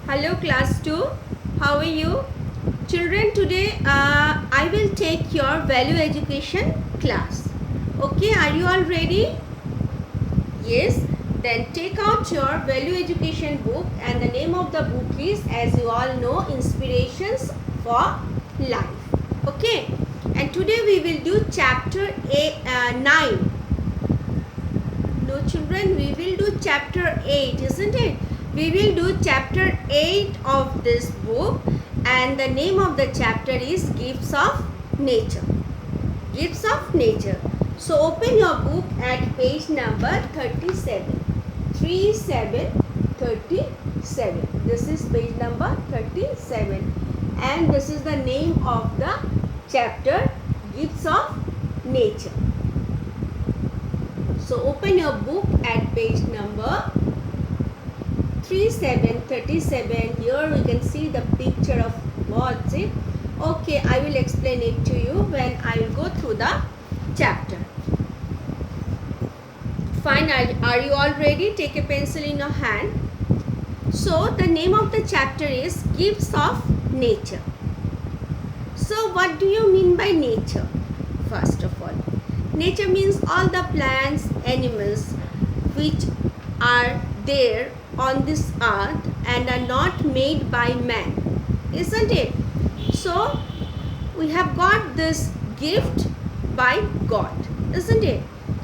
Hello class 2, how are you? Children, today I will take your value education class. Okay, are you all ready? Yes, then take out your value education book, and the name of the book is, as you all know, Inspirations for Life. Okay, and today we will do chapter 9. No children, we will do chapter 8, isn't it? We will do chapter 8 of this book, and the name of the chapter is Gifts of Nature. Gifts of Nature. So open your book at page number 37. 37. This is page number 37, and this is the name of the chapter, Gifts of Nature. So open your book at page number 37. Here we can see the picture of what's it. Okay, I will explain it to you when I will go through the chapter. Fine, are you all ready? Take a pencil in your hand. So the name of the chapter is Gifts of Nature. So what do you mean by nature? First of all, nature means all the plants, animals which are there on this earth and are not made by man, isn't it? So we have got this gift by God, isn't it?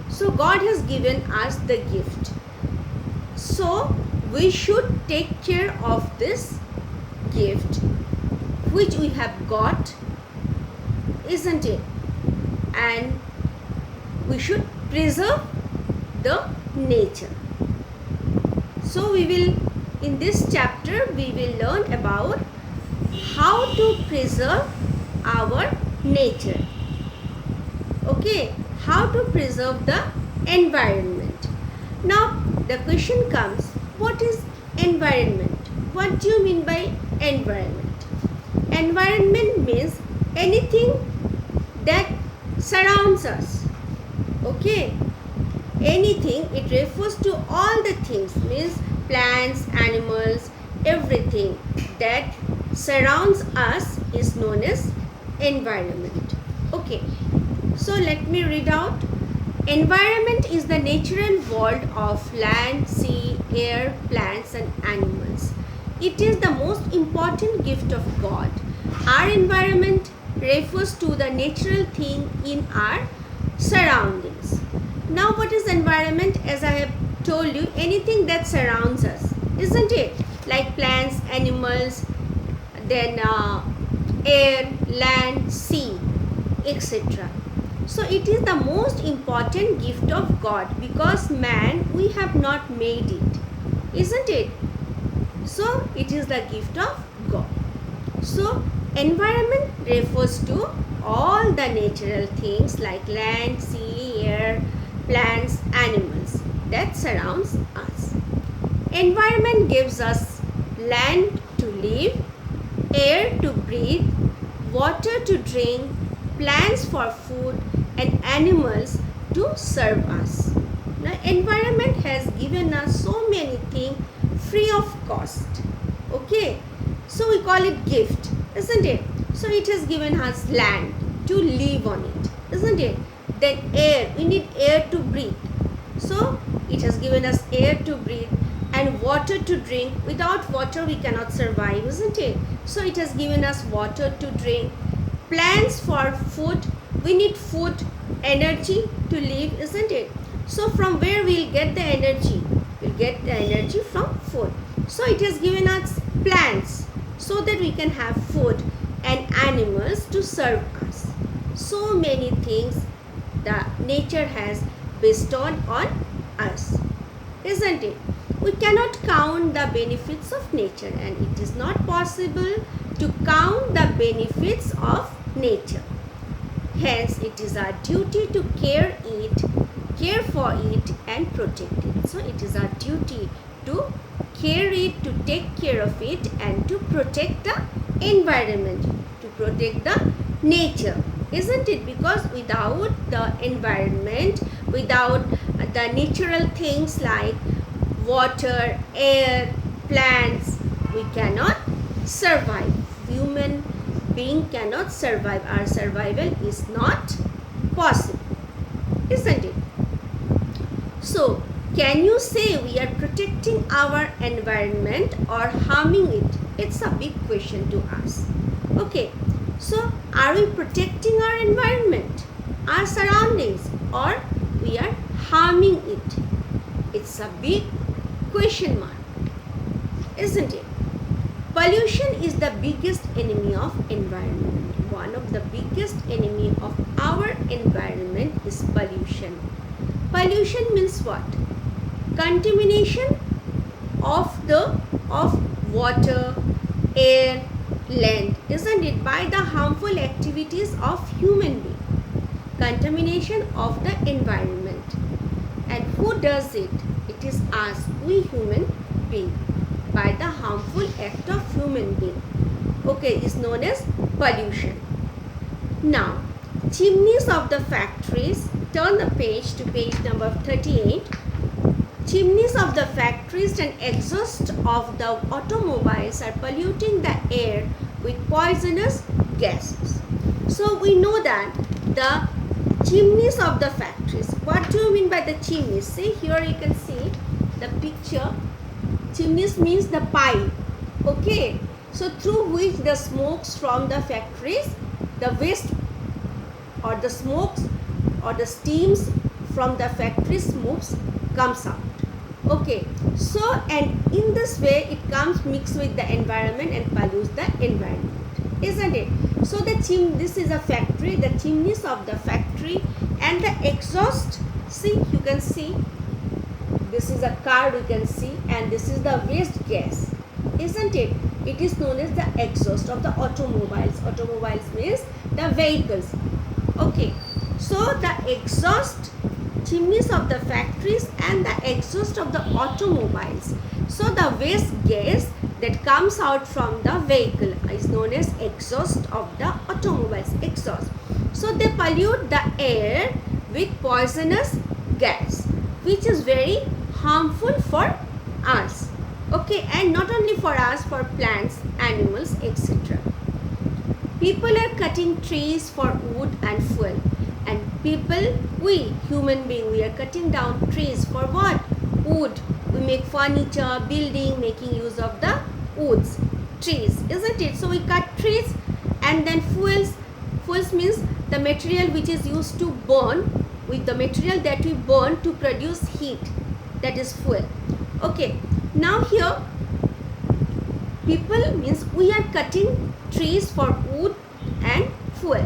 So God has given us the gift. So we should take care of this gift which we have got, isn't it? And we should preserve the nature. So we will, in this chapter, we will learn about how to preserve our nature. Okay, how to preserve the environment. Now the question comes, what is environment? What do you mean by environment? Environment means anything that surrounds us. Okay, anything, it refers to all the things, means plants, animals, everything that surrounds us is known as environment. Okay, so let me read out. Environment is the natural world of land, sea, air, plants and animals. It is the most important gift of God. Our environment refers to the natural thing in our surroundings. Now what is environment? As I have told you, anything that surrounds us, isn't it? Like plants, animals, then air, land, sea, etc. So it is the most important gift of God, because man, we have not made it, isn't it? So it is the gift of God. So environment refers to all the natural things like land, sea, air, plants, animals that surrounds us. Environment gives us land to live, air to breathe, water to drink, plants for food and animals to serve us. Now environment has given us so many things free of cost. Okay, so we call it gift, isn't it? So it has given us land to live on it, isn't it? Then air, we need air to breathe. So it has given us air to breathe, and water to drink. Without water we cannot survive, isn't it? So it has given us water to drink. Plants for food, we need food, energy to live, isn't it? So from where we'll get the energy? We'll get the energy from food. So it has given us plants so that we can have food, and animals to serve us. So many things the nature has bestowed on us, isn't it? We cannot count the benefits of nature, and it is not possible to count the benefits of nature. Hence, it is our duty to care for it and protect it. So, it is our duty to care it, to take care of it, and to protect the environment, to protect the nature, isn't it? Because without the environment, without the natural things like water, air, plants, we cannot survive. Human being cannot survive. Our survival is not possible, isn't it? So, can you say we are protecting our environment or harming it? It's a big question to ask. Okay, so are we protecting our environment, our surroundings, or we are harming it? It's a big question mark, isn't it? Pollution is the biggest enemy of environment. One of the biggest enemy of our environment is pollution. Pollution means what? Contamination of water, air, land, isn't it? By the harmful activities of human being. Contamination of the environment. And who does it? It is us, we human being. By the harmful act of human being. Okay, is known as pollution. Now, chimneys of the factories, turn the page to page number 38. Chimneys of the factories and exhaust of the automobiles are polluting the air with poisonous gases. So we know that the chimneys of the factories. What do you mean by the chimneys? See, here you can see the picture. Chimneys means the pipe. Okay. So through which the smokes from the factories, the waste or the smokes or the steams from the factory smokes comes out. Okay, so and in this way it comes mixed with the environment and pollutes the environment, isn't it? So this is a factory, the chimneys of the factory and the exhaust. See, you can see this is a car, you can see, and this is the waste gas, isn't it? It is known as the exhaust of the automobiles. Automobiles means the vehicles. Okay, so the exhaust, chimneys of the factories and the exhaust of the automobiles. So the waste gas that comes out from the vehicle is known as exhaust of the automobiles. Exhaust. So they pollute the air with poisonous gas, which is very harmful for us. Okay, and not only for us, for plants, animals, etc. People are cutting trees for wood and fuel. And people, we human being, we are cutting down trees for what? Wood. We make furniture, building, making use of the woods, trees, isn't it? So we cut trees, and then fuels. Fuels means the material which is used to burn, with the material that we burn to produce heat, that is fuel. Okay, now here people means we are cutting trees for wood and fuel.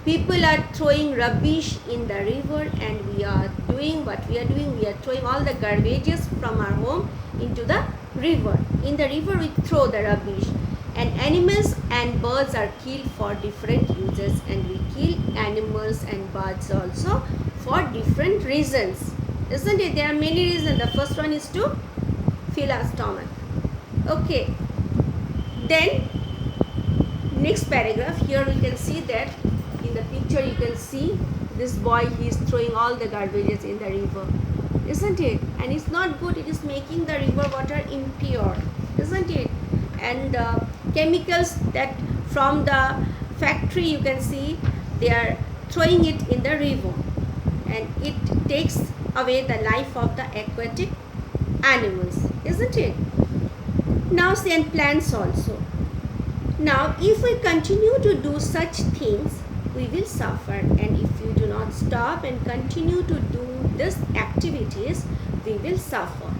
People are throwing rubbish in the river, and we are doing what we are doing. We are throwing all the garbages from our home into the river. In the river we throw the rubbish, and animals and birds are killed for different uses, and we kill animals and birds also for different reasons, isn't it? There are many reasons. The first one is to fill our stomach. Okay, then next paragraph, here we can see that in the picture you can see this boy, he is throwing all the garbages in the river, isn't it? And it's not good. It is making the river water impure, isn't it? And chemicals that from the factory, you can see they are throwing it in the river, and it takes away the life of the aquatic animals, isn't it? Now see, and plants also. Now if we continue to do such things, we will suffer, and if we do not stop and continue to do these activities, we will suffer.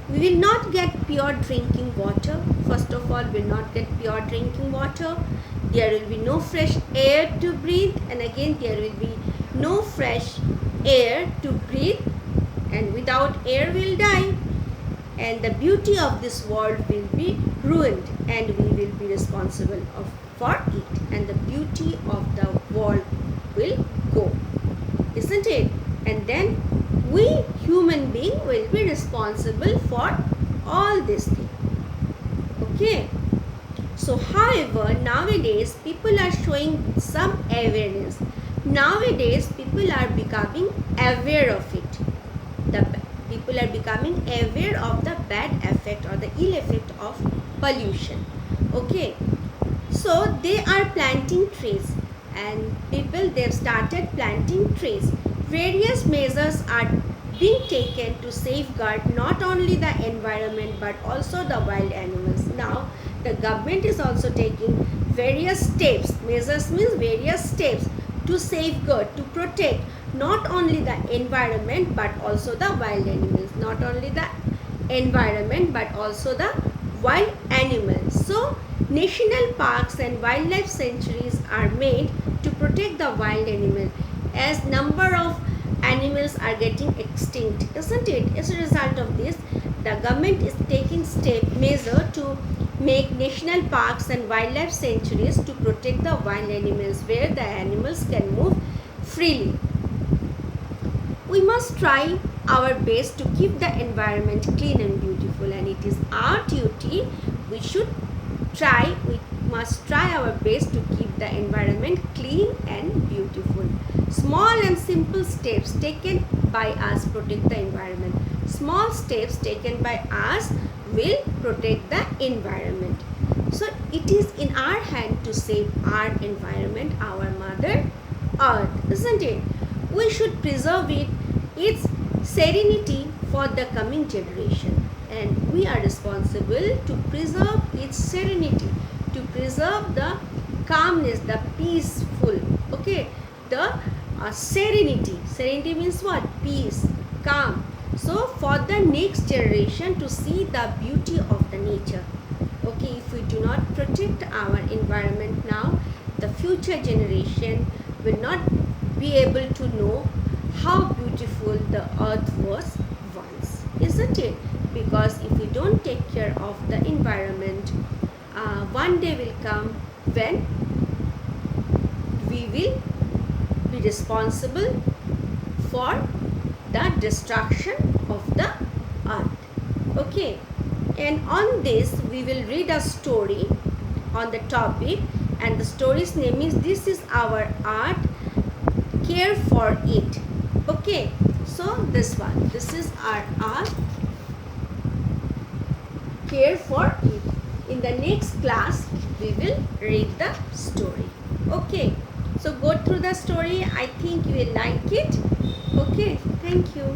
We will not get pure drinking water. First of all, we will not get pure drinking water. There will be no fresh air to breathe, and again there will be no fresh air to breathe, and without air we will die, and the beauty of this world will be ruined, and we will be responsible for it, and the beauty of the world will go, isn't it? And then we human being will be responsible for all these things. Okay, so however, nowadays people are showing some awareness. Nowadays people are becoming aware of it. The people are becoming aware of the bad effect or the ill effect of pollution. Okay, so they are planting trees, and people, they've started planting trees. Various measures are being taken to safeguard not only the environment but also the wild animals. Now the government is also taking various steps. Measures means various steps to safeguard, to protect not only the environment but also the wild animals. Not only the environment but also the wild animals. So national parks and wildlife sanctuaries are made to protect the wild animal, as number of animals are getting extinct, isn't it? As a result of this, the government is taking measure to make national parks and wildlife sanctuaries to protect the wild animals, where the animals can move freely. We must try our best to keep the environment clean and beautiful, and it is our duty. We must try our best to keep the environment clean and beautiful. Small and simple steps taken by us protect the environment. Small steps taken by us will protect the environment. So it is in our hand to save our environment, our mother earth, isn't it? We should preserve its serenity for the coming generation, and we are responsible to preserve its serenity, to preserve the calmness, the peaceful, okay, the serenity means what? Peace, calm. So for the next generation to see the beauty of the nature. Okay, if we do not protect our environment now, the future generation will not be able to know how beautiful the earth was once, isn't it? Because if we don't take care of the environment, one day will come when we will be responsible for the destruction of the earth. Okay, and on this we will read a story on the topic, and the story's name is "This is Our Art, Care for It." Okay, so this is our art, care for it. In the next class we will read the story. Okay, so go through the story. I think you will like it. Okay, thank you.